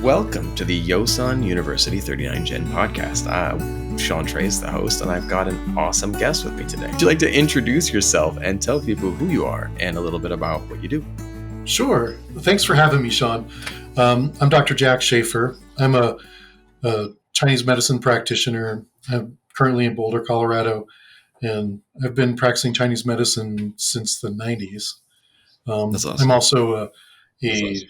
Welcome to the Yosan University 39 Gen podcast. I'm Sean Trace, the host, and I've got an awesome guest with me today. Would you like to introduce yourself and tell people who you are and a little bit about what you do? Sure. Thanks for having me, Sean. I'm Dr. Jack Schaefer. I'm a Chinese medicine practitioner. I'm currently in Boulder, Colorado, and I've been practicing Chinese medicine since the 90s. That's awesome. I'm also a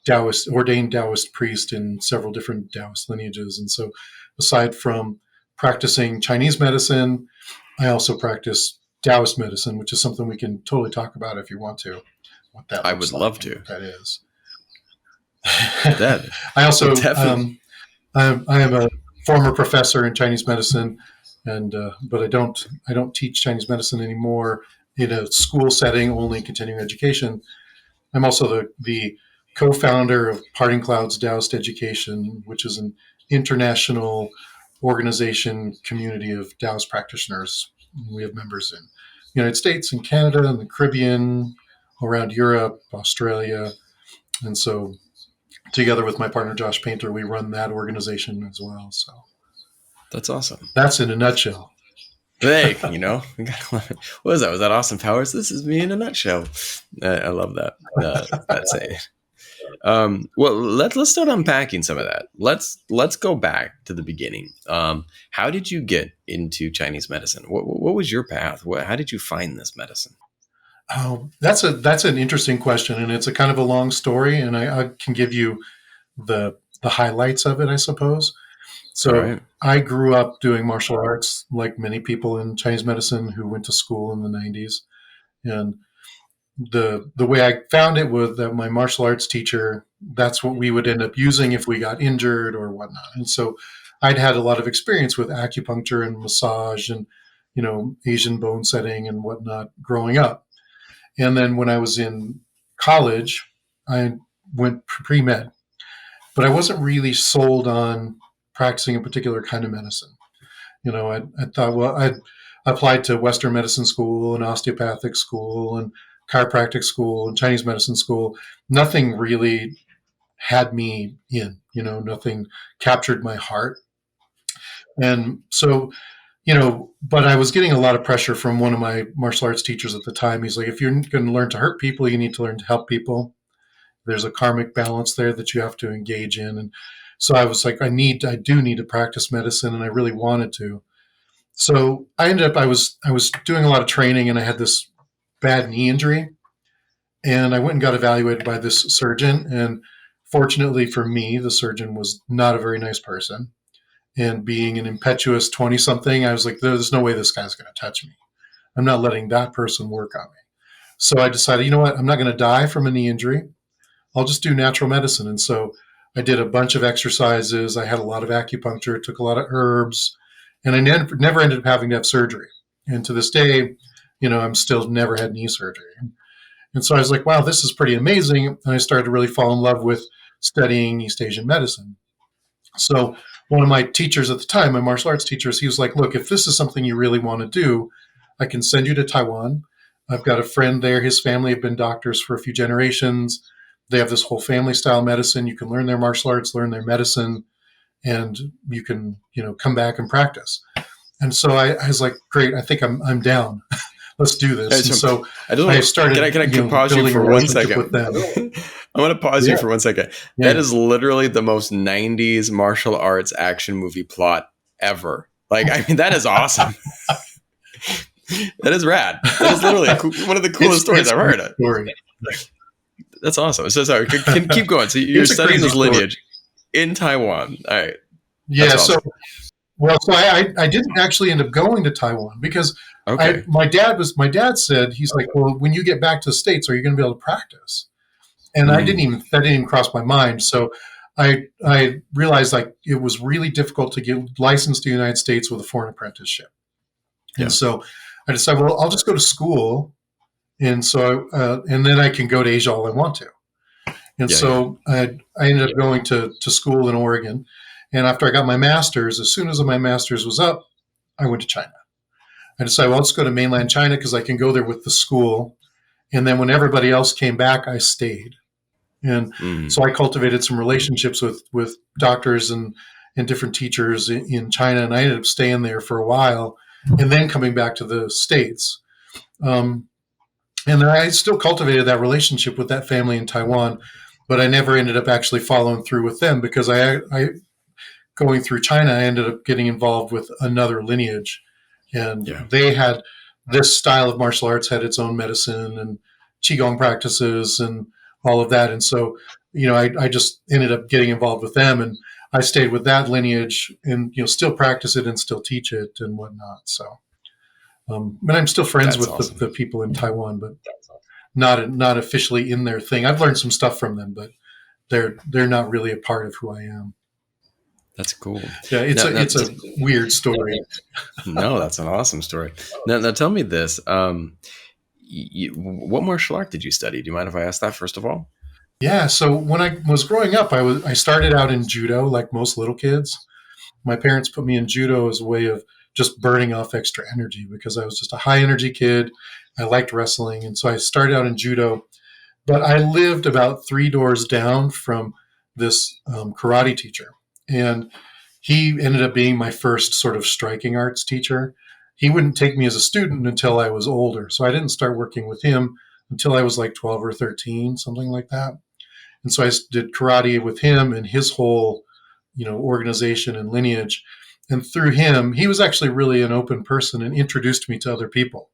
Taoist, ordained Taoist priest in several different Taoist lineages. And so aside from practicing Chinese medicine, I also practice Taoist medicine, which is something we can totally talk about if you want to. What that I would love to. That is. I also, I am a former professor in Chinese medicine, and but I don't teach Chinese medicine anymore in a school setting, only continuing education. I'm also the co-founder of Parting Clouds Taoist Education, which is an international organization community of Taoist practitioners. We have members in the United States and Canada and the Caribbean, around Europe, Australia. And so together with my partner, Josh Painter, we run that organization as well. So that's awesome. That's in a nutshell. Hey, we got what was that? Was that Austin Powers? This is me in a nutshell. I love that. That saying. Well, let's start unpacking some of that. Let's go back to the beginning. How did you get into Chinese medicine? What was your path? How did you find this medicine? Oh, that's an interesting question, and it's a kind of a long story, and I can give you the highlights of it, I suppose. So right. I grew up doing martial arts like many people in Chinese medicine who went to school in the 90s. And the way I found it was that my martial arts teacher, that's what we would end up using if we got injured or whatnot. And so I'd had a lot of experience with acupuncture and massage and, Asian bone setting and whatnot growing up. And then when I was in college, I went pre-med, but I wasn't really sold on practicing a particular kind of medicine. I thought, well, I applied to Western medicine school and osteopathic school and chiropractic school and Chinese medicine school. Nothing really had me in, nothing captured my heart. And so, but I was getting a lot of pressure from one of my martial arts teachers at the time. He's like, if you're going to learn to hurt people, you need to learn to help people. There's a karmic balance there that you have to engage in. And so I was like, I do need to practice medicine, and I really wanted to. So I was doing a lot of training, and I had this bad knee injury, and I went and got evaluated by this surgeon. And fortunately for me, the surgeon was not a very nice person. And being an impetuous 20-something, I was like, there's no way this guy's going to touch me. I'm not letting that person work on me. So I decided, you know what? I'm not going to die from a knee injury. I'll just do natural medicine. And so I did a bunch of exercises. I had a lot of acupuncture, took a lot of herbs, and I never ended up having to have surgery. And to this day, I'm still never had knee surgery. And so I was like, wow, this is pretty amazing. And I started to really fall in love with studying East Asian medicine. So one of my teachers at the time, my martial arts teachers, he was like, look, if this is something you really want to do, I can send you to Taiwan. I've got a friend there. His family have been doctors for a few generations. They have this whole family style medicine. You can learn their martial arts, learn their medicine, and you can, come back and practice. And so I was like, great, I think I'm down. Let's do this. Hey, so I started. Can I pause you for 1 second? I want to pause you for 1 second. Yeah. That is literally the most 90s martial arts action movie plot ever. That is awesome. That is rad. That is literally one of the coolest stories I've heard. That's awesome. So sorry, keep going. So you're studying this lineage in Taiwan. All right. Yeah. Awesome. So I didn't actually end up going to Taiwan because my dad said, he's like, well, when you get back to the States, are you going to be able to practice? And that didn't even cross my mind. So I realized it was really difficult to get licensed to the United States with a foreign apprenticeship. Yeah. And so I decided, well, I'll just go to school. And so, and then I can go to Asia all I want to. And I ended up going to school in Oregon. And after I got my master's, as soon as my master's was up, I went to China. I decided, well, let's go to mainland China because I can go there with the school. And then when everybody else came back, I stayed. And so I cultivated some relationships with doctors and different teachers in China, and I ended up staying there for a while and then coming back to the States. And then I still cultivated that relationship with that family in Taiwan, but I never ended up actually following through with them because I going through China, I ended up getting involved with another lineage, and they had this style of martial arts had its own medicine and qigong practices and all of that. And so, I just ended up getting involved with them, and I stayed with that lineage and, still practice it and still teach it and whatnot. So, but I'm still friends with awesome. the people in Taiwan, but not officially in their thing. I've learned some stuff from them, but they're not really a part of who I am. That's cool. Yeah, it's a weird story. No, that's an awesome story. Now tell me this. What martial art did you study? Do you mind if I ask that first of all? Yeah, so when I was growing up, I started out in judo like most little kids. My parents put me in judo as a way of just burning off extra energy because I was just a high energy kid. I liked wrestling, and so I started out in judo. But I lived about 3 doors down from this karate teacher, and he ended up being my first sort of striking arts teacher. He wouldn't take me as a student until I was older, so I didn't start working with him until I was like 12 or 13, something like that. And so I did karate with him and his whole, organization and lineage. And through him, he was actually really an open person and introduced me to other people.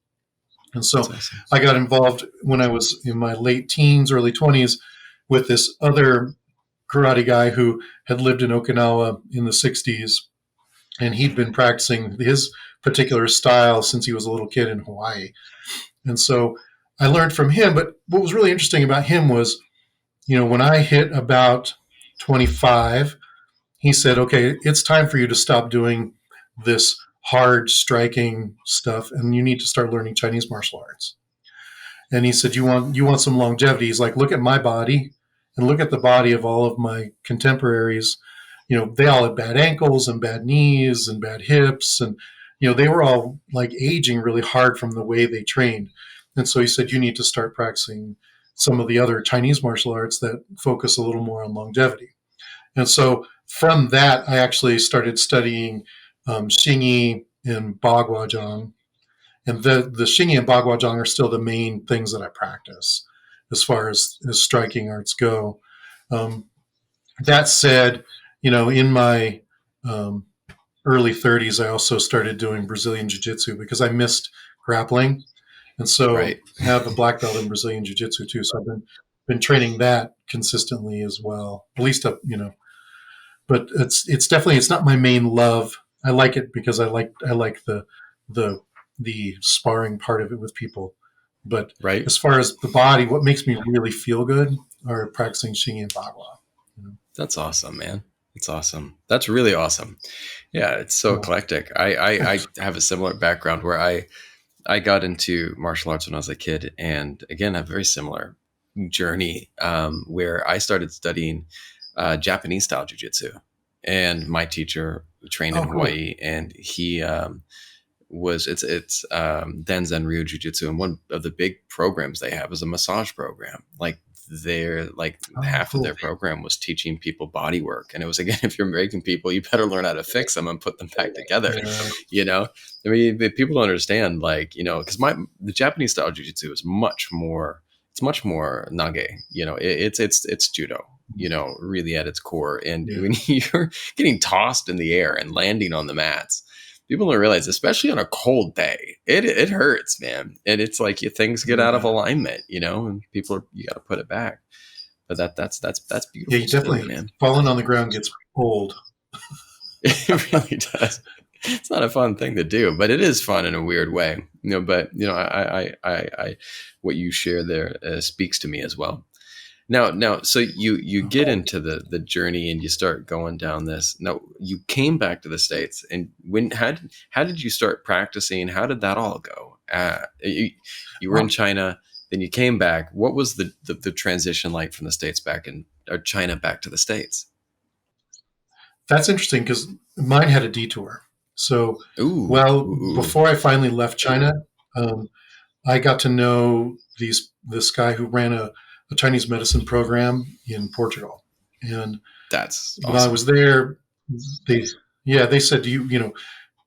And so awesome. I got involved when I was in my late teens, early 20s with this other karate guy who had lived in Okinawa in the 60s. And he'd been practicing his particular style since he was a little kid in Hawaii. And so I learned from him. But what was really interesting about him was, when I hit about 25, he said, okay, it's time for you to stop doing this hard striking stuff, and you need to start learning Chinese martial arts. And he said, you want some longevity? He's like, look at my body and look at the body of all of my contemporaries. They all had bad ankles and bad knees and bad hips, and they were all like aging really hard from the way they trained. And so he said, you need to start practicing some of the other Chinese martial arts that focus a little more on longevity. And so from that, I actually started studying Xingyi and Baguazhang. And the Xingyi and Baguazhang are still the main things that I practice as far as striking arts go. That said, in my early 30s, I also started doing Brazilian Jiu-Jitsu because I missed grappling. And so I have a black belt in Brazilian Jiu-Jitsu too. So I've been training that consistently as well, at least up, but it's definitely, it's not my main love. I like it because I like the sparring part of it with people. But as far as the body, what makes me really feel good are practicing Xingyi and Bagua. That's awesome, man. It's awesome. That's really awesome. Yeah, it's so eclectic. I have a similar background where I got into martial arts when I was a kid, and again, a very similar journey where I started studying Japanese style jiu-jitsu, and my teacher trained in Hawaii, and he was it's Denzen Ryu Jiu-Jitsu, and one of the big programs they have is a massage program. Like half of their program was teaching people body work, and it was, again, if you're breaking people, you better learn how to fix them and put them back together. I mean, people don't understand, because the Japanese style jiu-jitsu is much more nage. It's judo, really at its core. And when you're getting tossed in the air and landing on the mats, people don't realize, especially on a cold day, it hurts, man. And it's like things get out of alignment, and you got to put it back. But that's beautiful. Yeah, you definitely, man. Falling on the ground gets old. It really does. It's not a fun thing to do, but it is fun in a weird way. I what you share there speaks to me as well. Now, so you get into the journey and you start going down this. Now, you came back to the States, and how did you start practicing? How did that all go? You were in China, then you came back. What was the transition like from the States China back to the States? That's interesting because mine had a detour. So, before I finally left China, I got to know this guy who ran a a Chinese medicine program in Portugal. And that's when I was there, they said,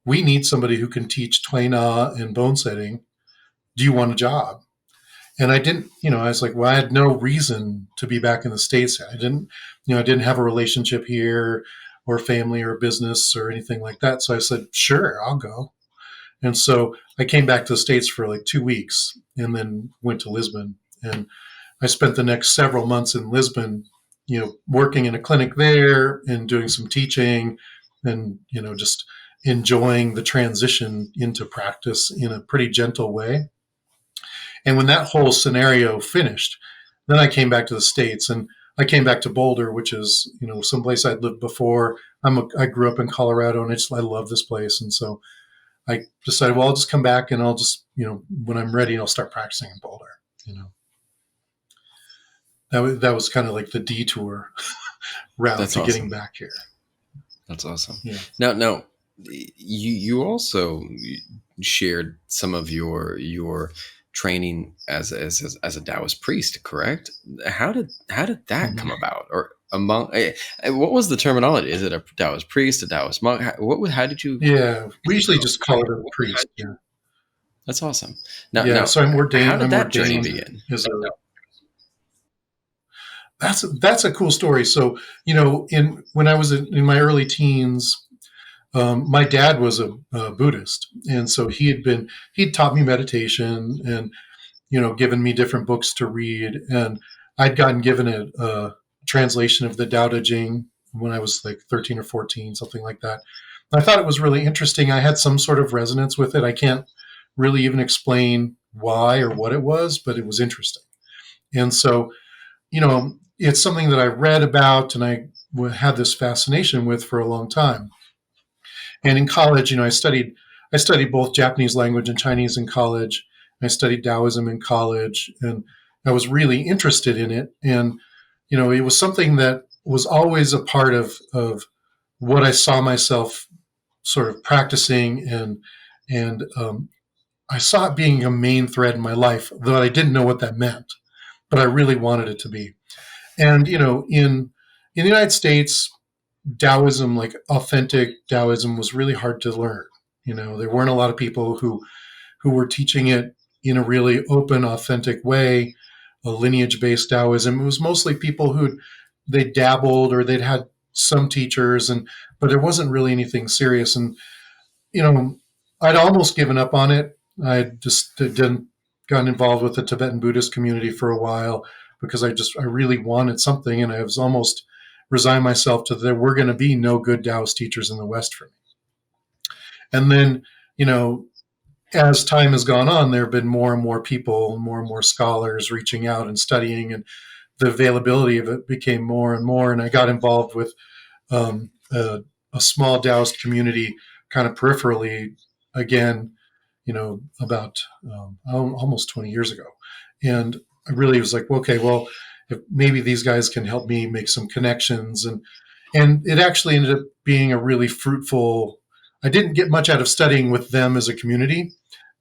we need somebody who can teach Tui Na and bone setting. Do you want a job? And I didn't, I was like, well, I had no reason to be back in the States. I didn't have a relationship here or family or business or anything like that. So I said, sure, I'll go. And so I came back to the States for like 2 weeks and then went to Lisbon. And I spent the next several months in Lisbon, working in a clinic there and doing some teaching and, just enjoying the transition into practice in a pretty gentle way. And when that whole scenario finished, then I came back to the States, and I came back to Boulder, which is, someplace I'd lived before. I grew up in Colorado, and I love this place. And so I decided, well, I'll just come back, and I'll just, when I'm ready, I'll start practicing in Boulder. That was kind of like the detour route to getting back here. That's awesome. Yeah. Now, you also shared some of your training as a Taoist priest, correct? How did that come about? Or among what was the terminology? Is it a Taoist priest, a Taoist monk? How did you? Yeah, we usually just call it a priest. Yeah, that's awesome. Now, so I'm ordained. How did that journey begin? That's a cool story. So when I was in my early teens, my dad was a Buddhist, and so he'd taught me meditation and given me different books to read, and I'd gotten given a translation of the Tao Te Ching when I was like 13 or 14, something like that. I thought it was really interesting. I had some sort of resonance with it. I can't really even explain why or what it was, but it was interesting. And so, it's something that I read about and I had this fascination with for a long time. And in college, I studied both Japanese language and Chinese in college. I studied Taoism in college, and I was really interested in it. And, it was something that was always a part of what I saw myself sort of practicing, and I saw it being a main thread in my life, though I didn't know what that meant, but I really wanted it to be. And, in the United States, Taoism, like authentic Taoism, was really hard to learn. There weren't a lot of people who were teaching it in a really open, authentic way, a lineage-based Taoism. It was mostly people they dabbled or they'd had some teachers, but there wasn't really anything serious. And I'd almost given up on it. I just didn't gotten involved with the Tibetan Buddhist community for a while because I really wanted something, and I was almost resigned myself to there were going to be no good Taoist teachers in the West for me. And then, as time has gone on, there have been more and more people, more and more scholars reaching out and studying, and the availability of it became more and more. And I got involved with a small Taoist community kind of peripherally again, about almost 20 years ago. And I really was like, okay, well, if maybe these guys can help me make some connections. And it actually ended up being a really fruitful. I didn't get much out of studying with them as a community,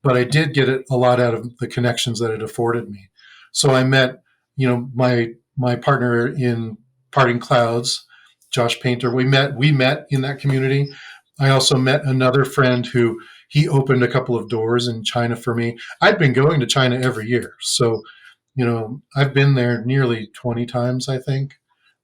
but I did get a lot out of the connections that it afforded me. So I met, my partner in Parting Clouds, Josh Painter. We met in that community. I also met another friend who he opened a couple of doors in China for me. I'd been going to China every year. So, I've been there nearly 20 times, I think.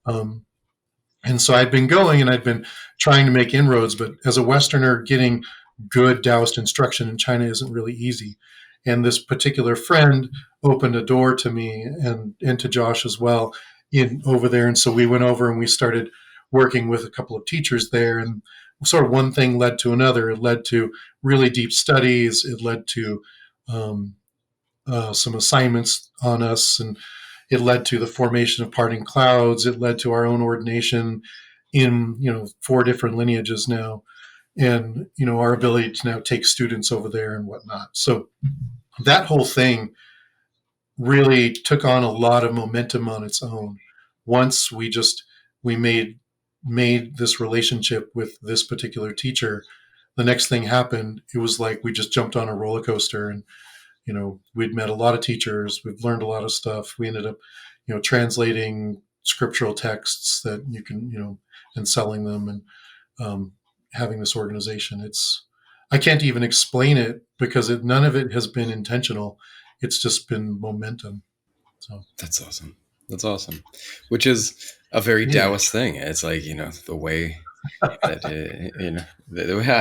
And so I'd been going and I'd been trying to make inroads, but as a Westerner, getting good Taoist instruction in China isn't really easy. And this particular friend opened a door to me and to Josh as well over there. And so we went over and we started working with a couple of teachers there, and sort of one thing led to another. It led to really deep studies. It led to some assignments on us, and it led to the formation of Parting Clouds. It led to our own ordination in 4 different lineages now, and our ability to now take students over there and whatnot. So that whole thing really took on a lot of momentum on its own. Once we made this relationship with this particular teacher, the next thing happened. It was like we just jumped on a roller coaster, and we'd met a lot of teachers. We've learned a lot of stuff. We ended up translating scriptural texts that you can, and selling them, and having this organization. I can't even explain it because none of it has been intentional. It's just been momentum. So that's awesome. That's awesome. Which is a very Taoist thing. It's like, the way that,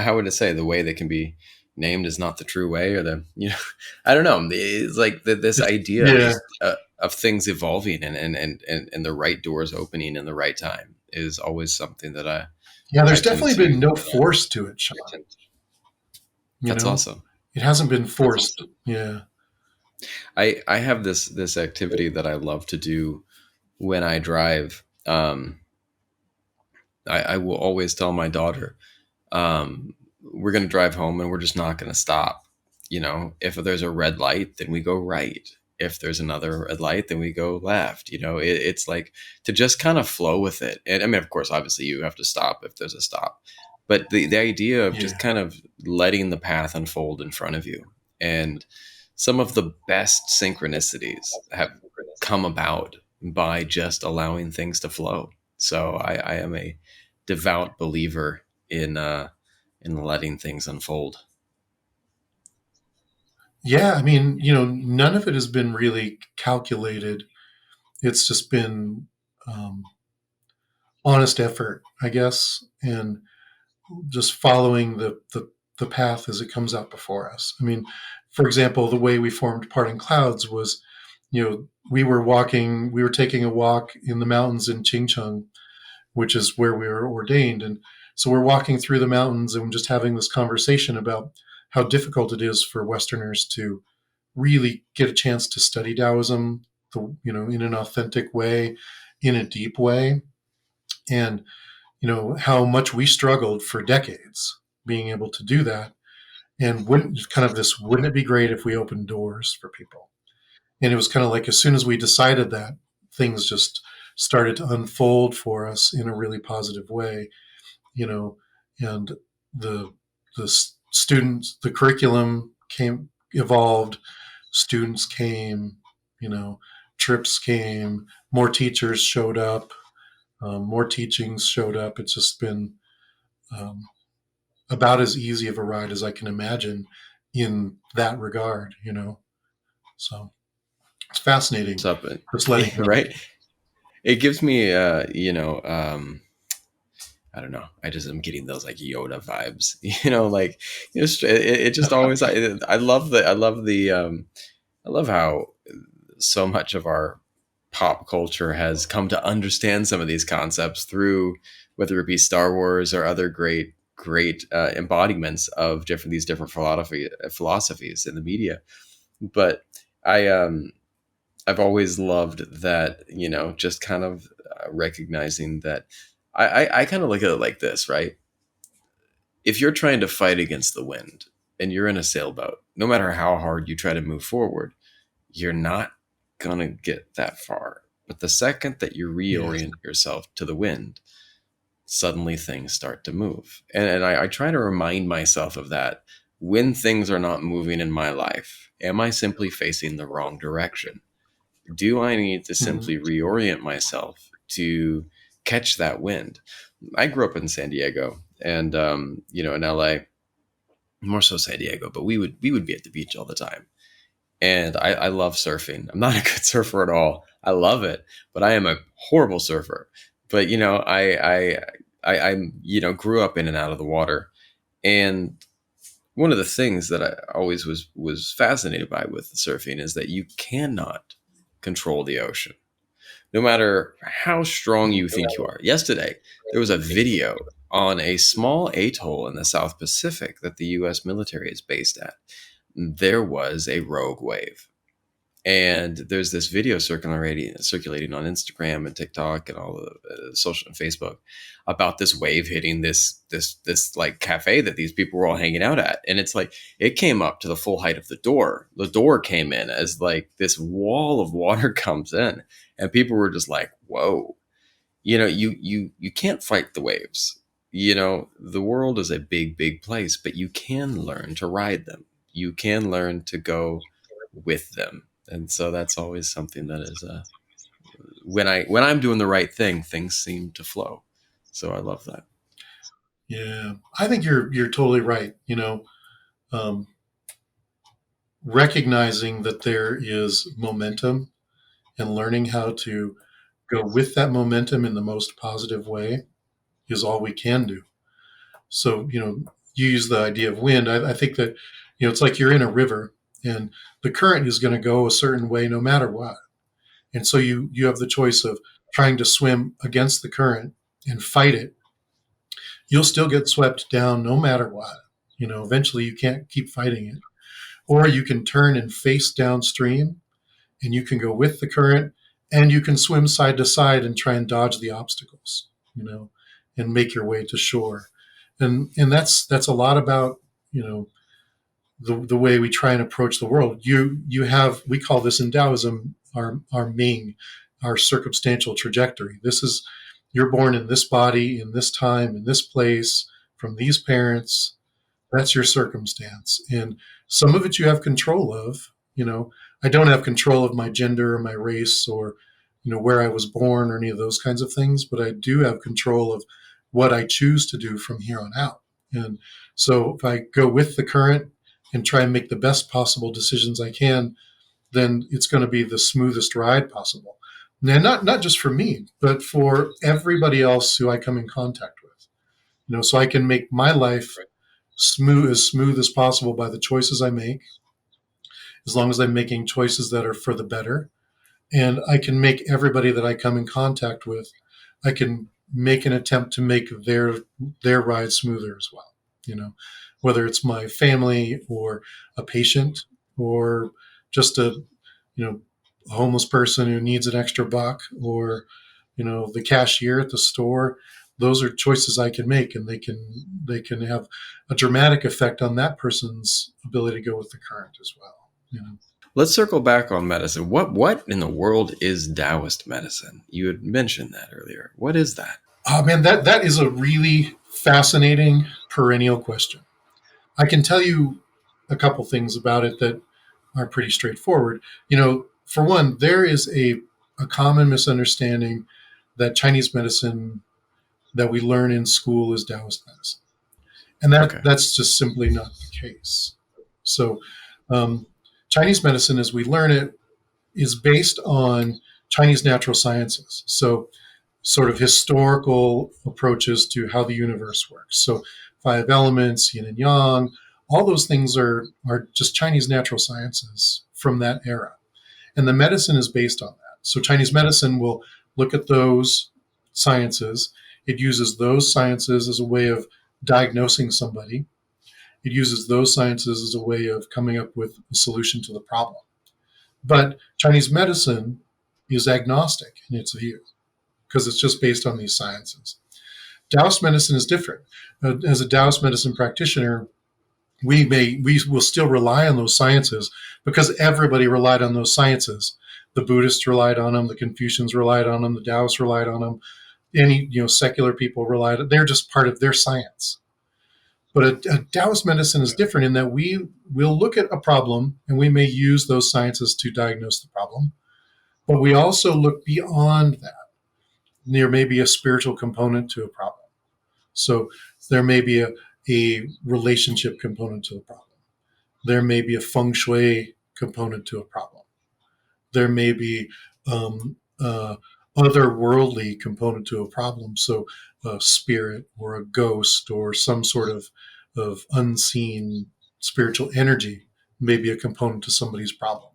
how would it say, the way that can be named is not the true way, or I don't know. It's like this idea of things evolving and the right doors opening in the right time is always something that there's definitely been no force to it, Sean. That's awesome. It hasn't been forced. Awesome. Yeah. I have this activity that I love to do when I drive. I will always tell my daughter, we're going to drive home and we're just not going to stop. If there's a red light, then we go right. If there's another red light, then we go left. It's like to just kind of flow with it. And I mean, of course, obviously you have to stop if there's a stop, but the idea of just kind of letting the path unfold in front of you. And some of the best synchronicities have come about by just allowing things to flow. So I am a devout believer in letting things unfold. Yeah, I mean, none of it has been really calculated. It's just been honest effort, I guess, and just following the path as it comes out before us. I mean, for example, the way we formed Parting Clouds was, we were taking a walk in the mountains in Qingcheng, which is where we were ordained. And so we're walking through the mountains and just having this conversation about how difficult it is for Westerners to really get a chance to study Taoism, in an authentic way, in a deep way. And, how much we struggled for decades being able to do that. And wouldn't it be great if we opened doors for people? And it was kind of like, as soon as we decided that, things just started to unfold for us in a really positive way, and the students, the curriculum evolved, students came, trips came, more teachers showed up, more teachings showed up. It's just been about as easy of a ride as I can imagine in that regard, So it's fascinating. Just letting go. Right. It gives me, I don't know. I just am getting those like Yoda vibes, it just always, I love how so much of our pop culture has come to understand some of these concepts through, whether it be Star Wars or other great embodiments of these different philosophies in the media. But I've always loved that, just kind of recognizing that I kind of look at it like this, right? If you're trying to fight against the wind and you're in a sailboat, no matter how hard you try to move forward, you're not going to get that far. But the second that you reorient yourself to the wind, suddenly things start to move. And I try to remind myself of that when things are not moving in my life. Am I simply facing the wrong direction? Do I need to simply reorient myself to catch that wind? I grew up in San Diego and, in LA, more so San Diego, but we would be at the beach all the time. And I love surfing. I'm not a good surfer at all. I love it, but I am a horrible surfer. But, I grew up in and out of the water. And one of the things that I always was fascinated by with surfing is that you cannot control the ocean, no matter how strong you think you are. Yesterday, there was a video on a small atoll in the South Pacific that the U.S. military is based at. There was a rogue wave. And there's this video circulating on Instagram and TikTok and all the social and Facebook about this wave hitting this like cafe that these people were all hanging out at. And it's like, it came up to the full height of the door. The door came in as like this wall of water comes in, and people were just like, whoa, you can't fight the waves. The world is a big, big place, but you can learn to ride them. You can learn to go with them. And so that's always something that is when I'm doing the right thing, things seem to flow. So I love that. Yeah, I think you're totally right. Recognizing that there is momentum and learning how to go with that momentum in the most positive way is all we can do. So, you use the idea of wind. I think that, it's like you're in a river and the current is going to go a certain way no matter what. And so you have the choice of trying to swim against the current and fight it. You'll still get swept down no matter what. Eventually you can't keep fighting it. Or you can turn and face downstream and you can go with the current and you can swim side to side and try and dodge the obstacles, and make your way to shore. And that's a lot about, the way we try and approach the world. You have, we call this in Taoism our Ming, our circumstantial trajectory. This is, you're born in this body, in this time, in this place, from these parents. That's your circumstance. And some of it you have control of. I don't have control of my gender or my race or, where I was born or any of those kinds of things, but I do have control of what I choose to do from here on out. And so if I go with the current and try and make the best possible decisions I can, then it's going to be the smoothest ride possible. And not just for me, but for everybody else who I come in contact with. So I can make my life smooth as possible by the choices I make, as long as I'm making choices that are for the better. And I can make everybody that I come in contact with, I can make an attempt to make their ride smoother as well. Whether it's my family or a patient or just a homeless person who needs an extra buck or, the cashier at the store. Those are choices I can make, and they can have a dramatic effect on that person's ability to go with the current as well. Let's circle back on medicine. What in the world is Taoist medicine? You had mentioned that earlier. What is that? Oh man, that is a really fascinating perennial question. I can tell you a couple things about it that are pretty straightforward. For one, there is a common misunderstanding that Chinese medicine that we learn in school is Taoist medicine. And that's just simply not the case. So Chinese medicine, as we learn it, is based on Chinese natural sciences. So sort of historical approaches to how the universe works. So 5 elements, yin and yang, all those things are just Chinese natural sciences from that era. And the medicine is based on that. So Chinese medicine will look at those sciences. It uses those sciences as a way of diagnosing somebody. It uses those sciences as a way of coming up with a solution to the problem. But Chinese medicine is agnostic in its view because it's just based on these sciences. Taoist medicine is different. As a Taoist medicine practitioner, we will still rely on those sciences because everybody relied on those sciences. The Buddhists relied on them, the Confucians relied on them, the Taoists relied on them. Any secular people relied on them. They're just part of their science. But a Taoist medicine is different in that we will look at a problem and we may use those sciences to diagnose the problem. But we also look beyond that. There may be a spiritual component to a problem. So there may be a relationship component to the problem. There may be a feng shui component to a problem. There may be otherworldly component to a problem. So a spirit or a ghost or some sort of unseen spiritual energy may be a component to somebody's problem.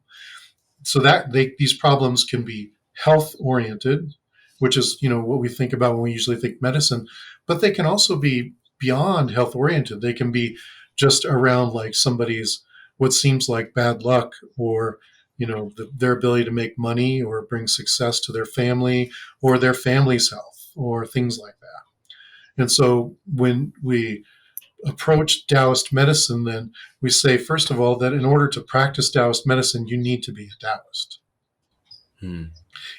So that these problems can be health oriented, which is what we think about when we usually think medicine, but they can also be beyond health oriented. They can be just around like somebody's what seems like bad luck or their ability to make money or bring success to their family or their family's health or things like that. And so when we approach Taoist medicine, then we say, first of all, that in order to practice Taoist medicine, you need to be a Taoist.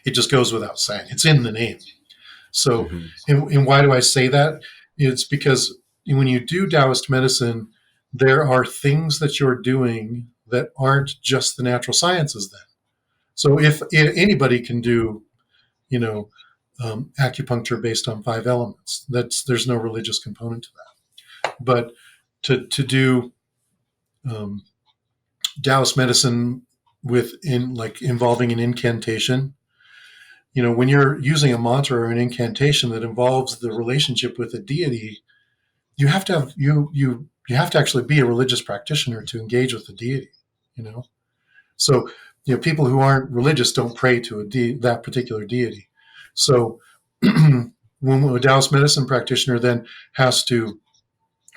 It just goes without saying. It's in the name. So, and why do I say that? It's because when you do Taoist medicine, there are things that you're doing that aren't just the natural sciences then. So if anybody can do, acupuncture based on 5 elements. There's no religious component to that. But to do Taoist medicine involving an incantation, when you're using a mantra or an incantation that involves the relationship with a deity, you have to actually be a religious practitioner to engage with the deity. So people who aren't religious don't pray to that particular deity. So when a Taoist medicine practitioner then has to,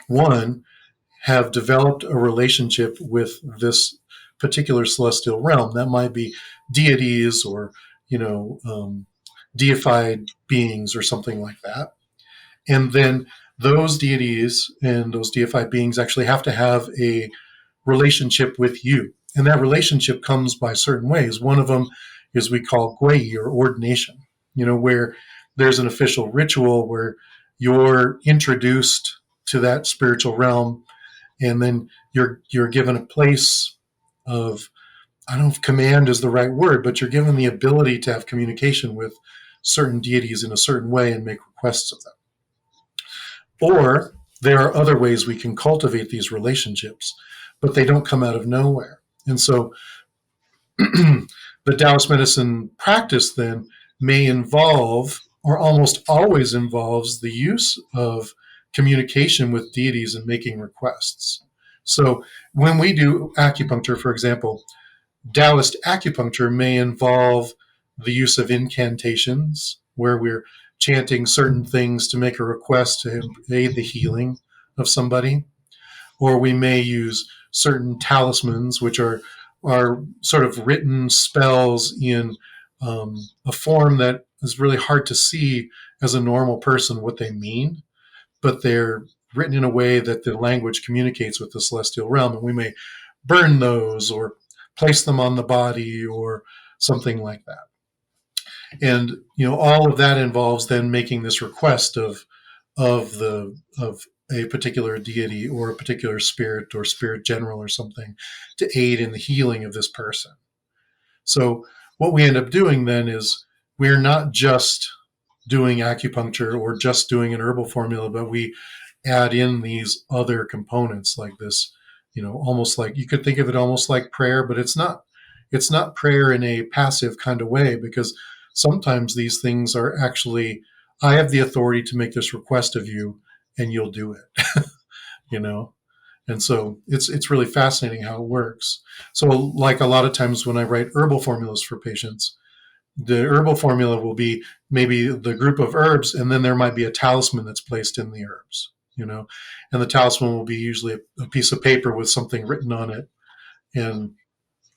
one, have developed a relationship with this particular celestial realm. That might be deities or deified beings or something like that. And then those deities and those deified beings actually have to have a relationship with you. And that relationship comes by certain ways. One of them is we call guai, or ordination, where there's an official ritual where you're introduced to that spiritual realm, and then you're given a place of, I don't know if command is the right word, but you're given the ability to have communication with certain deities in a certain way and make requests of them. Or there are other ways we can cultivate these relationships, but they don't come out of nowhere. And so the Taoist medicine practice then may involve, or almost always involves, the use of communication with deities and making requests. So when we do acupuncture, for example, Taoist acupuncture may involve the use of incantations, where we're chanting certain things to make a request to aid the healing of somebody. Or we may use certain talismans, which are sort of written spells in a form that is really hard to see as a normal person what they mean, but they're written in a way that the language communicates with the celestial realm. And we may burn those or place them on the body or something like that. And all of that involves then making this request of a particular deity or a particular spirit or spirit general or something to aid in the healing of this person. So what we end up doing then is we're not just doing acupuncture or just doing an herbal formula, but we add in these other components like this, almost like, you could think of it almost like prayer, but it's not prayer in a passive kind of way, because sometimes these things are actually, I have the authority to make this request of you and you'll do it, And so it's really fascinating how it works. So like a lot of times when I write herbal formulas for patients, the herbal formula will be maybe the group of herbs, and then there might be a talisman that's placed in the herbs, and the talisman will be usually a piece of paper with something written on it. And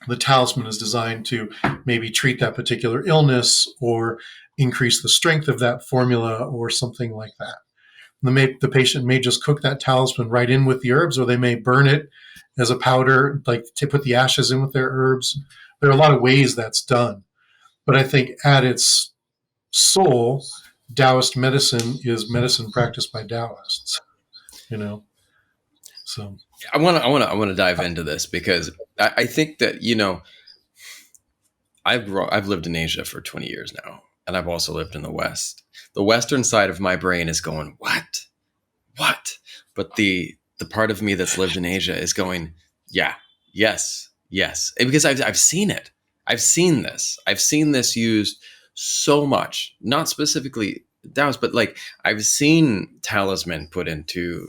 the talisman is designed to maybe treat that particular illness or increase the strength of that formula or something like that. The patient may just cook that talisman right in with the herbs, or they may burn it as a powder, like to put the ashes in with their herbs. There are a lot of ways that's done. But I think at its soul, Taoist medicine is medicine practiced by Taoists, So I want to dive into this, because I think that, I've lived in Asia for 20 years now, and I've also lived in the West. The Western side of my brain is going, what? But the part of me that's lived in Asia is going, yeah, yes. And because I've seen it. I've seen this used so much, not specifically Taoist, but like I've seen talisman put into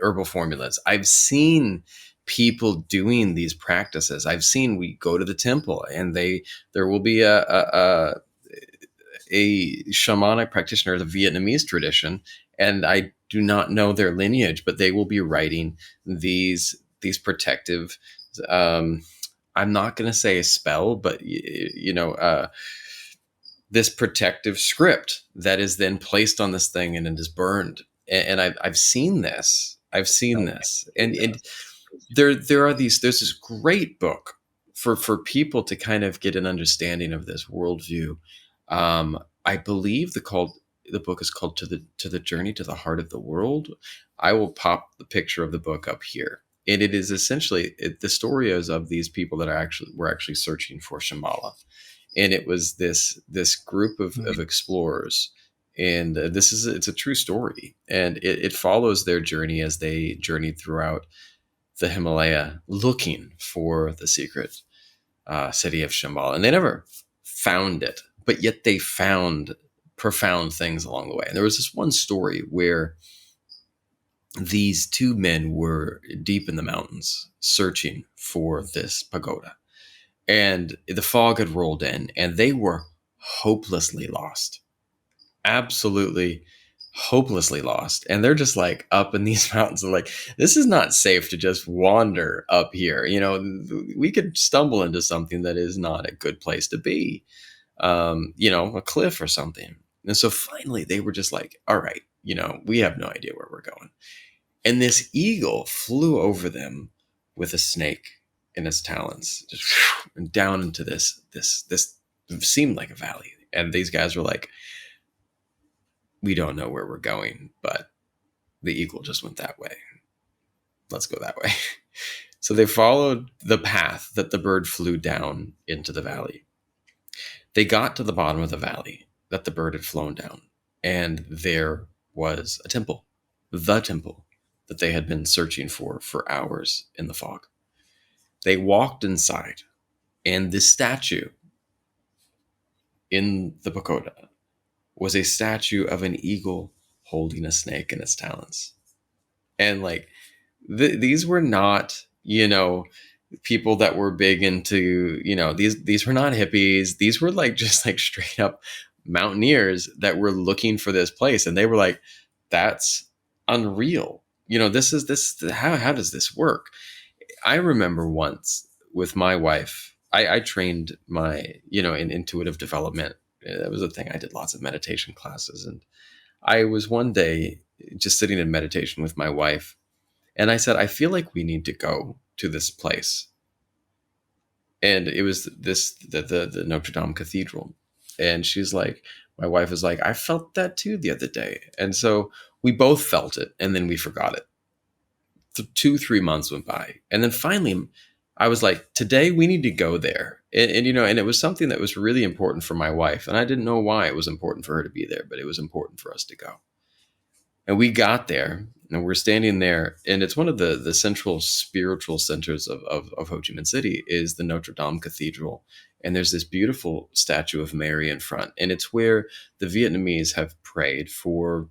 herbal formulas. I've seen people doing these practices. I've seen, we go to the temple and there will be a shamanic practitioner of the Vietnamese tradition, and I do not know their lineage, but they will be writing these protective, I'm not going to say a spell, but this protective script that is then placed on this thing and it is burned. And I've seen this. And there's this great book for people to kind of get an understanding of this worldview. I believe the book is called To the Journey to the Heart of the World. I will pop the picture of the book up here. And it is essentially the story is of these people that were actually searching for Shambhala. And it was this group of explorers, and it's a true story, and it follows their journey as they journeyed throughout the Himalaya looking for the secret city of Shambhala, and they never found it, but yet they found profound things along the way. And there was this one story where these two men were deep in the mountains searching for this pagoda, and the fog had rolled in, and they were hopelessly lost, absolutely hopelessly lost. And they're just like up in these mountains, and like, this is not safe to just wander up here. We could stumble into something that is not a good place to be, a cliff or something. And so finally they were just like, all right, we have no idea where we're going. And this eagle flew over them with a snake in its talons, just down into this seemed like a valley. And these guys were like, we don't know where we're going, but the eagle just went that way. Let's go that way. So they followed the path that the bird flew down into the valley. They got to the bottom of the valley that the bird had flown down, and there was a temple, the temple that they had been searching for hours in the fog. They walked inside, and the statue in the pagoda was a statue of an eagle holding a snake in its talons. And like, these were not, people that were big into, these were not hippies. These were like, just like straight up mountaineers that were looking for this place. And they were like, that's unreal. How does this work? I remember once with my wife, I trained my, in intuitive development. That was a thing. I did lots of meditation classes. And I was one day just sitting in meditation with my wife. And I said, I feel like we need to go to this place. And it was the Notre Dame Cathedral. And she's like, my wife is like, I felt that too the other day. And so we both felt it, and then we forgot it. 2-3 months went by. And then finally I was like, today we need to go there. And it was something that was really important for my wife. And I didn't know why it was important for her to be there, but it was important for us to go. And we got there, and we're standing there, and it's one of the central spiritual centers of Ho Chi Minh City is the Notre Dame Cathedral. And there's this beautiful statue of Mary in front. And it's where the Vietnamese have prayed for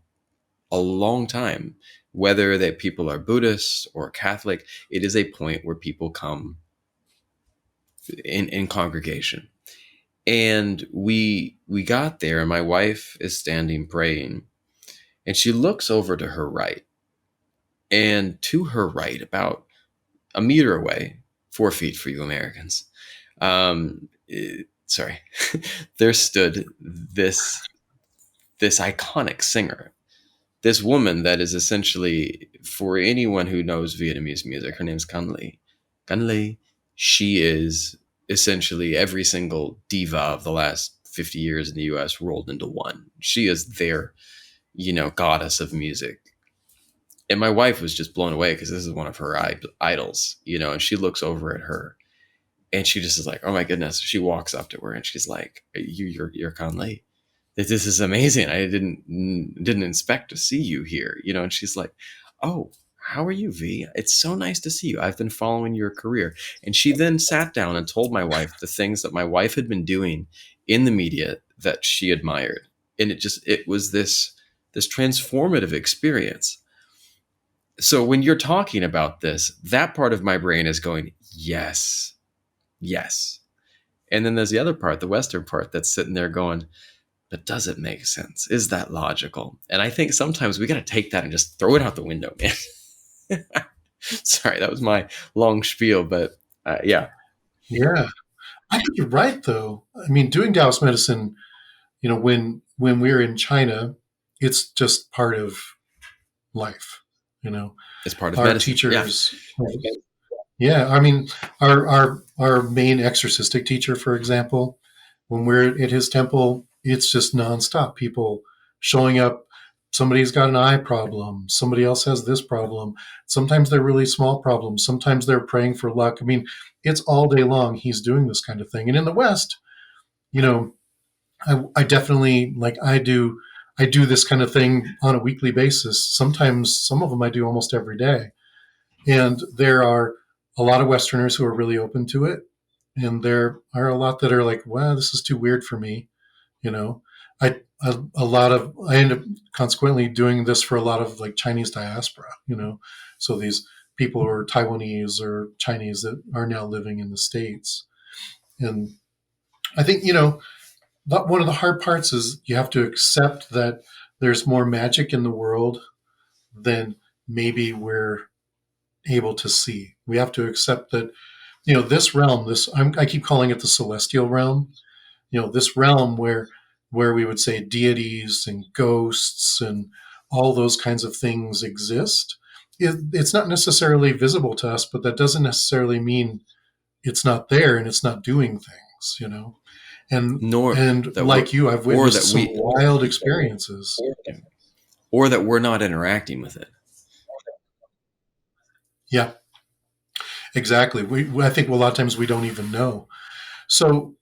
a long time. Whether that people are Buddhist or Catholic, it is a point where people come in congregation. And we got there, and my wife is standing praying, and she looks over to her right. And to her right, about a meter away, 4 feet for you Americans, there stood this iconic singer. This woman that is essentially, for anyone who knows Vietnamese music, her name is Can Le. Can Le, she is essentially every single diva of the last 50 years in the US rolled into one. She is their, goddess of music. And my wife was just blown away because this is one of her idols, and she looks over at her, and she just is like, oh my goodness. She walks up to her and she's like, you're Can Le. This is amazing. I didn't expect to see you here, and she's like, oh, how are you, V? It's so nice to see you. I've been following your career. And she then sat down and told my wife the things that my wife had been doing in the media that she admired. And it was this transformative experience. So when you're talking about this, that part of my brain is going, yes. And then there's the other part, the Western part, that's sitting there going, but does it make sense? Is that logical? And I think sometimes we got to take that and just throw it out the window, man. Sorry, that was my long spiel, but yeah. Yeah. I think you're right, though. I mean, doing Taoist medicine, when we're in China, it's just part of life, It's part of our medicine. Teachers. Yeah. I mean, our main exorcistic teacher, for example, when we're at his temple, it's just nonstop. People showing up. Somebody's got an eye problem. Somebody else has this problem. Sometimes they're really small problems. Sometimes they're praying for luck. I mean, it's all day long. He's doing this kind of thing. And in the West, you know, I definitely, like, I do this kind of thing on a weekly basis. Sometimes some of them I do almost every day. And there are a lot of Westerners who are really open to it. And there are a lot that are like, wow, this is too weird for me. You know, I end up consequently doing this for a lot of like Chinese diaspora, so these people who are Taiwanese or Chinese that are now living in the States. And I think, one of the hard parts is you have to accept that there's more magic in the world than maybe we're able to see. We have to accept that, this realm, I keep calling it the celestial realm, this realm where we would say deities and ghosts and all those kinds of things exist. It's not necessarily visible to us, but that doesn't necessarily mean it's not there and it's not doing things. And like you, I've witnessed some wild experiences. Or that we're not interacting with it. Yeah, exactly. I think a lot of times we don't even know. So,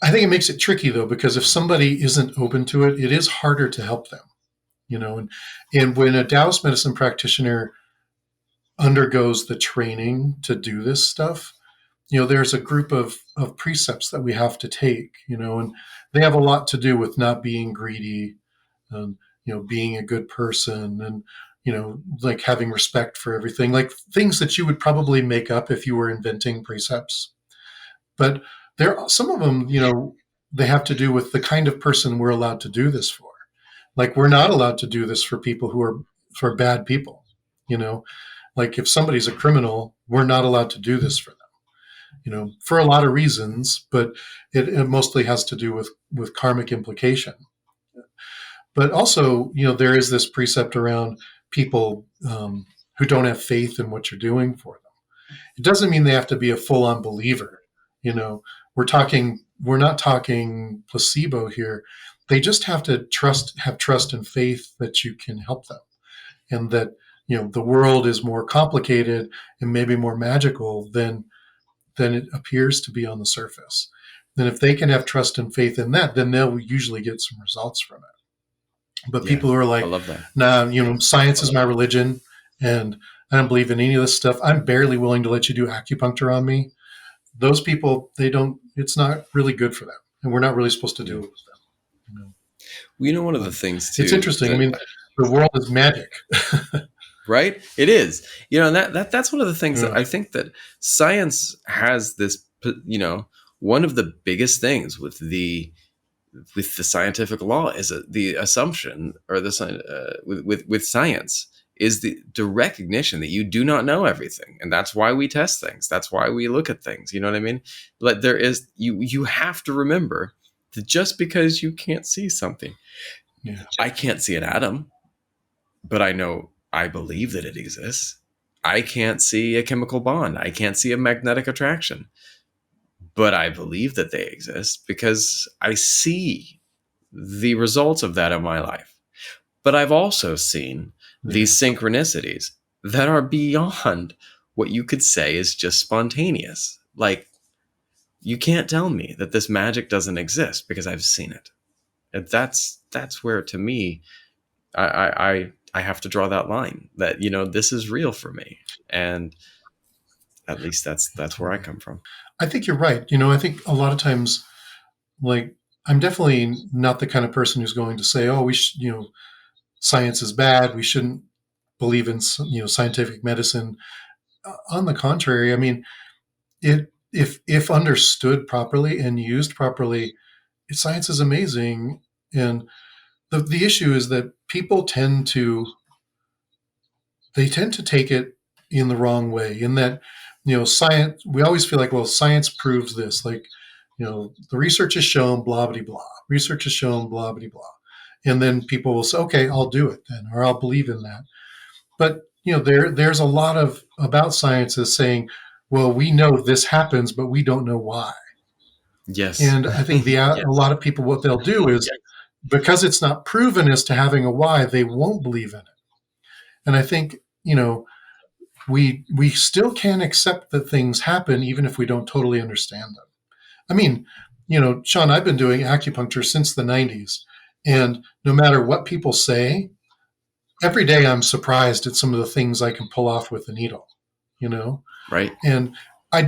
I think it makes it tricky though, because if somebody isn't open to it, it is harder to help them, and when a Taoist medicine practitioner undergoes the training to do this stuff, there's a group of precepts that we have to take, and they have a lot to do with not being greedy and, being a good person and, like having respect for everything, like things that you would probably make up if you were inventing precepts. But some of them, they have to do with the kind of person we're allowed to do this for. Like, we're not allowed to do this for people for bad people, like if somebody's a criminal, we're not allowed to do this for them, for a lot of reasons, but it mostly has to do with karmic implication. But also, there is this precept around people who don't have faith in what you're doing for them. It doesn't mean they have to be a full-on believer. We're not talking placebo here. They just have to have trust and faith that you can help them, and that, the world is more complicated and maybe more magical than it appears to be on the surface. Then if they can have trust and faith in that, then they'll usually get some results from it. But people who are like, nah, science is my religion and I don't believe in any of this stuff, I'm barely willing to let you do acupuncture on me. Those people, it's not really good for them. And we're not really supposed to do it with them. One of the things too. It's interesting. I mean, the world is magic. Right? It is. And that's one of the things that I think that science has this, one of the biggest things with the scientific law is the assumption, or with science, is the recognition that you do not know everything. And that's why we test things. That's why we look at things. You know what I mean? But there is, you have to remember that just because you can't see something, I can't see an atom, but I believe that it exists. I can't see a chemical bond. I can't see a magnetic attraction, but I believe that they exist because I see the results of that in my life. But I've also seen these synchronicities that are beyond what you could say is just spontaneous. Like, you can't tell me that this magic doesn't exist because I've seen it. And that's where, to me, I have to draw that line that, this is real for me. And at least that's where I come from. I think you're right. I think a lot of times, like, I'm definitely not the kind of person who's going to say, oh, science is bad, we shouldn't believe in, scientific medicine. On the contrary, I mean, if understood properly and used properly, science is amazing. And the issue is that people tend to take it in the wrong way, in that, science, we always feel like, well, science proves this, like, the research has shown blah, blah, blah. Research has shown blah, blah, blah. And then people will say, okay, I'll do it then, or I'll believe in that. But, there's a lot about science is saying, well, we know this happens, but we don't know why. Yes. And I think a lot of people, what they'll do is, because it's not proven as to having a why, they won't believe in it. And I think, we still can accept that things happen even if we don't totally understand them. I mean, Sean, I've been doing acupuncture since the 90s. And no matter what people say, every day I'm surprised at some of the things I can pull off with a needle, Right. And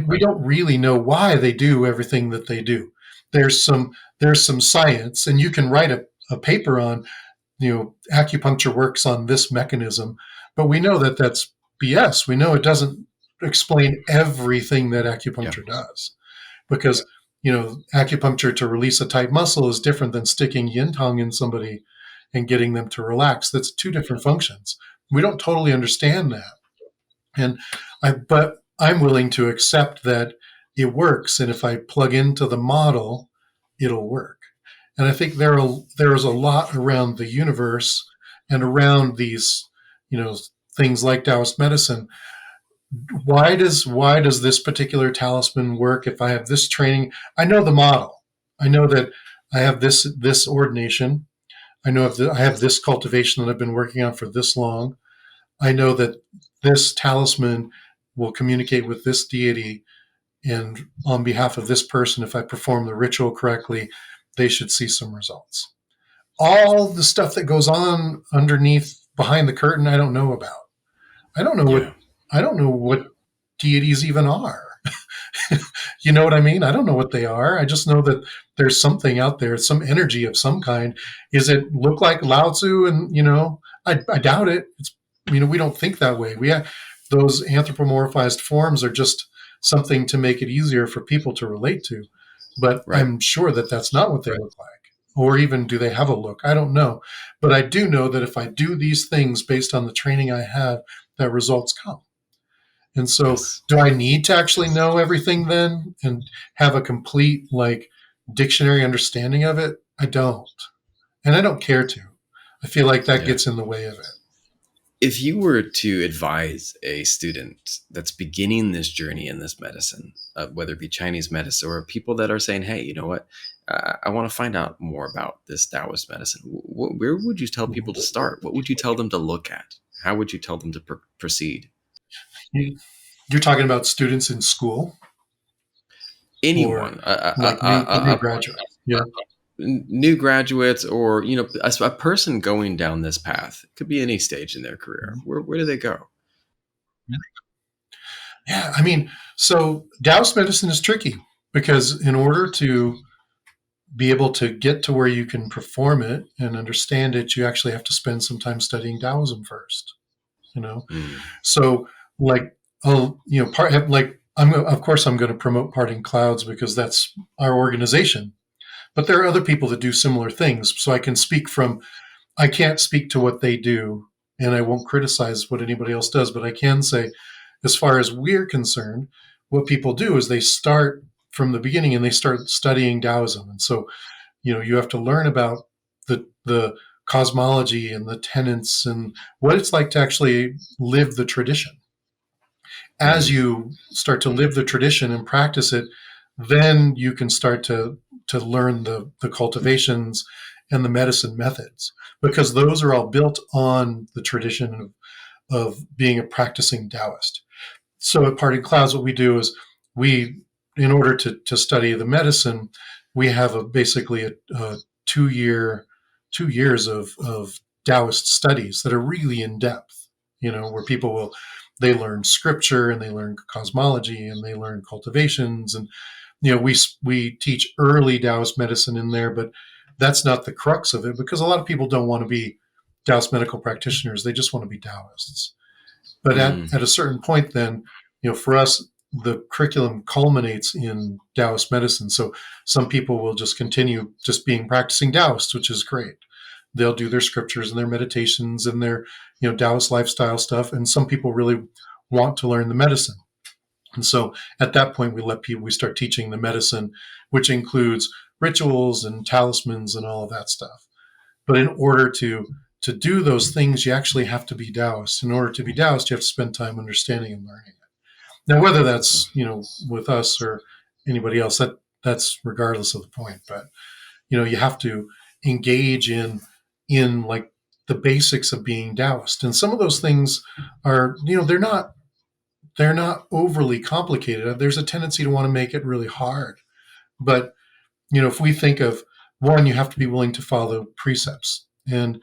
we don't really know why they do everything that they do. There's some science, and you can write a paper on, acupuncture works on this mechanism, but we know that that's BS. We know it doesn't explain everything that acupuncture does, because acupuncture to release a tight muscle is different than sticking yin tong in somebody and getting them to relax. That's two different functions. We don't totally understand that, but I'm willing to accept that it works, and if I plug into the model, it'll work. And I think there is a lot around the universe and around these, things like Taoist medicine. Why does this particular talisman work? If I have this training, I know the model. I know that I have this ordination. I know I have this cultivation that I've been working on for this long. I know that this talisman will communicate with this deity, and on behalf of this person, if I perform the ritual correctly, they should see some results. All the stuff that goes on underneath, behind the curtain, I don't know about. I don't know what deities even are. You know what I mean? I don't know what they are. I just know that there's something out there, some energy of some kind. Is it look like Lao Tzu? And I doubt it. It's we don't think that way. We have those anthropomorphized forms are just something to make it easier for people to relate to. But I'm sure that that's not what they look like. Or even do they have a look? I don't know. But I do know that if I do these things based on the training I have, that results come. And so do I need to actually know everything then and have a complete dictionary understanding of it? I don't. And I don't care to. I feel like that gets in the way of it. If you were to advise a student that's beginning this journey in this medicine, whether it be Chinese medicine or people that are saying, hey, you know what, I want to find out more about this Taoist medicine, where would you tell people to start? What would you tell them to look at? How would you tell them to proceed? You're talking about students in school? Anyone. New graduates. Yeah. New graduates, or a person going down this path. It could be any stage in their career. Where do they go? Yeah, so Taoist medicine is tricky because in order to be able to get to where you can perform it and understand it, you actually have to spend some time studying Taoism first. So of course I'm going to promote Parting Clouds because that's our organization. But there are other people that do similar things. So I can't speak to what they do, and I won't criticize what anybody else does, but I can say, as far as we're concerned, what people do is they start from the beginning and they start studying Taoism. And so, you have to learn about the cosmology and the tenets and what it's like to actually live the tradition. As you start to live the tradition and practice it, then you can start to learn the cultivations and the medicine methods, because those are all built on the tradition of being a practicing Taoist. So at Parting Clouds, what we do is in order to study the medicine, we have basically a 2 years of Taoist studies that are really in depth, where they learn scripture and they learn cosmology and they learn cultivations. And, we teach early Taoist medicine in there, but that's not the crux of it, because a lot of people don't want to be Taoist medical practitioners. They just want to be Taoists. But at a certain point then, for us, the curriculum culminates in Taoist medicine. So some people will just continue just being practicing Taoists, which is great. They'll do their scriptures and their meditations and their, Taoist lifestyle stuff. And some people really want to learn the medicine. And so at that point, we start teaching the medicine, which includes rituals and talismans and all of that stuff. But in order to do those things, you actually have to be Taoist. In order to be Taoist, you have to spend time understanding and learning it. Now, whether that's, with us or anybody else, that's regardless of the point. But, you have to engage in like the basics of being Taoist. And some of those things are, they're not overly complicated. There's a tendency to want to make it really hard. But if we think of one, you have to be willing to follow precepts. And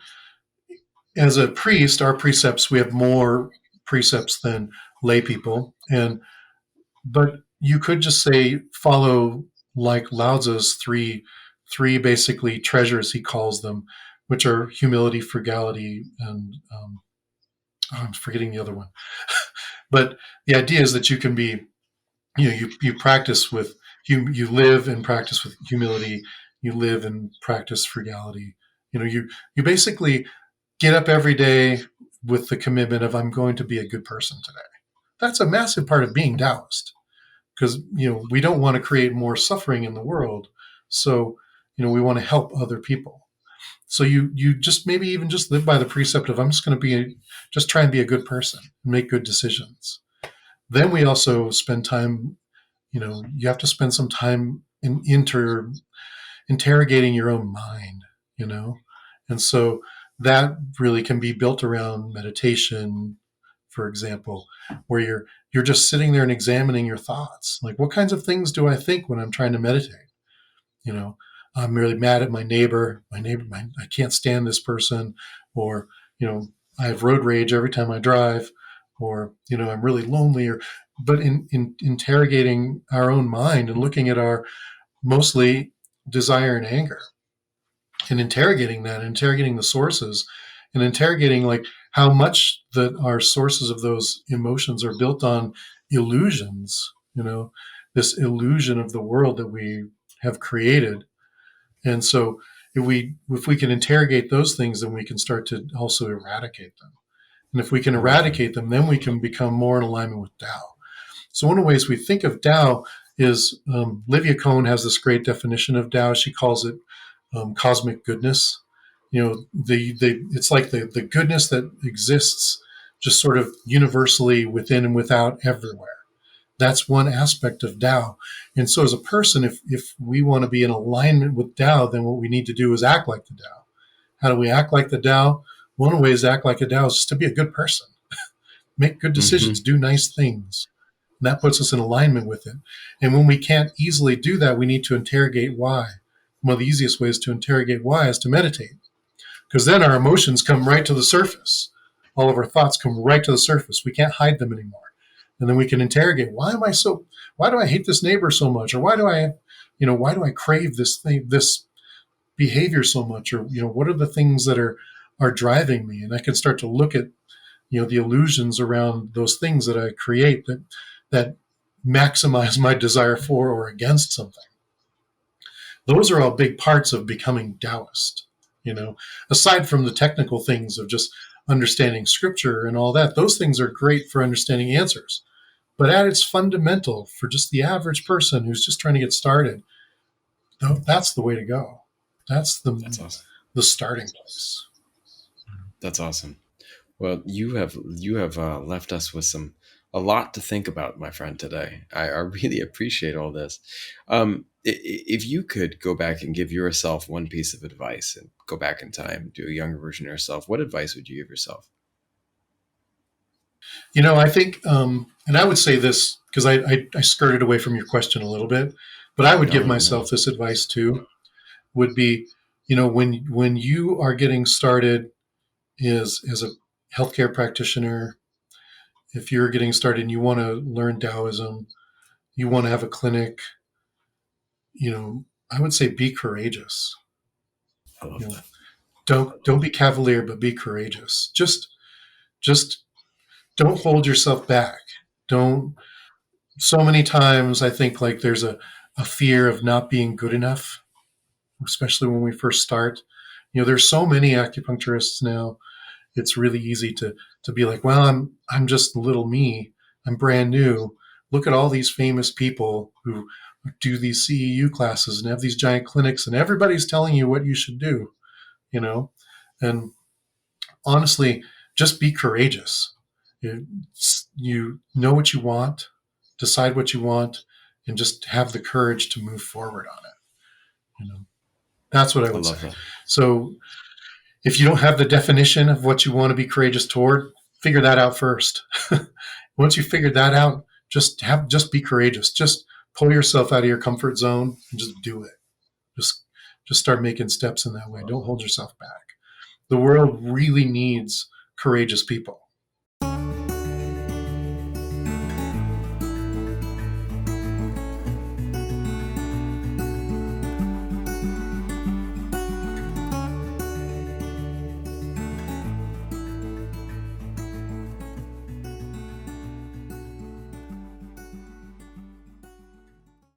as a priest, our precepts, we have more precepts than lay people. But you could just say follow like Lao Tzu's three basically treasures, he calls them, which are humility, frugality, and I'm forgetting the other one. But the idea is that you can be, you practice with, you live and practice with humility, you live and practice frugality. You basically get up every day with the commitment of, I'm going to be a good person today. That's a massive part of being Taoist, because we don't want to create more suffering in the world. So we want to help other people. So you just maybe even just live by the precept of, I'm just going to just try and be a good person and make good decisions. Then we also spend time, you have to spend some time in interrogating your own mind, and so that really can be built around meditation, for example, where you're just sitting there and examining your thoughts. Like, what kinds of things do I think when I'm trying to meditate? I'm really mad at my neighbor. I can't stand this person, or I have road rage every time I drive, or I'm really lonely. But in interrogating our own mind and looking at our mostly desire and anger, and interrogating that, interrogating the sources, and interrogating like how much that our sources of those emotions are built on illusions, this illusion of the world that we have created. And so if we can interrogate those things, then we can start to also eradicate them. And if we can eradicate them, then we can become more in alignment with Tao. So one of the ways we think of Tao is, Livia Cohn has this great definition of Tao. She calls it cosmic goodness. It's like the goodness that exists just sort of universally within and without everywhere. That's one aspect of Tao. And so as a person, if we want to be in alignment with Tao, then what we need to do is act like the Tao. How do we act like the Tao? One of the ways to act like a Tao is just to be a good person. Make good decisions, do nice things. And that puts us in alignment with it. And when we can't easily do that, we need to interrogate why. One of the easiest ways to interrogate why is to meditate, because then our emotions come right to the surface. All of our thoughts come right to the surface. We can't hide them anymore. And then we can interrogate, why do I hate this neighbor so much? Or why do I crave this behavior so much? Or, what are the things that are driving me? And I can start to look at, the illusions around those things that I create that maximize my desire for or against something. Those are all big parts of becoming Taoist, aside from the technical things of just understanding scripture and all that. Those things are great for understanding answers. But at its fundamental, for just the average person who's just trying to get started, that's the way to go. That's awesome. The starting place. That's awesome. Well, you have left us with a lot to think about, my friend, today. I really appreciate all this. If you could go back and give yourself one piece of advice and go back in time, do a younger version of yourself, what advice would you give yourself? I think, and I would say this because I skirted away from your question a little bit, but I would give myself this advice too, would be, when you are getting started as a healthcare practitioner, if you're getting started and you want to learn Taoism, you want to have a clinic, I would say be courageous. I love that. Don't be cavalier, but be courageous. Just don't hold yourself back. So many times I think like there's a fear of not being good enough, especially when we first start. There's so many acupuncturists now. It's really easy to be like, well, I'm just little me. I'm brand new. Look at all these famous people who do these CEU classes and have these giant clinics, and everybody's telling you what you should do, And honestly, just be courageous. You know what you want, decide what you want, and just have the courage to move forward on it. That's what I would say. That. So if you don't have the definition of what you want to be courageous toward, figure that out first. Once you figure that out, just be courageous. Just pull yourself out of your comfort zone and just do it. Just start making steps in that way. Don't hold yourself back. The world really needs courageous people.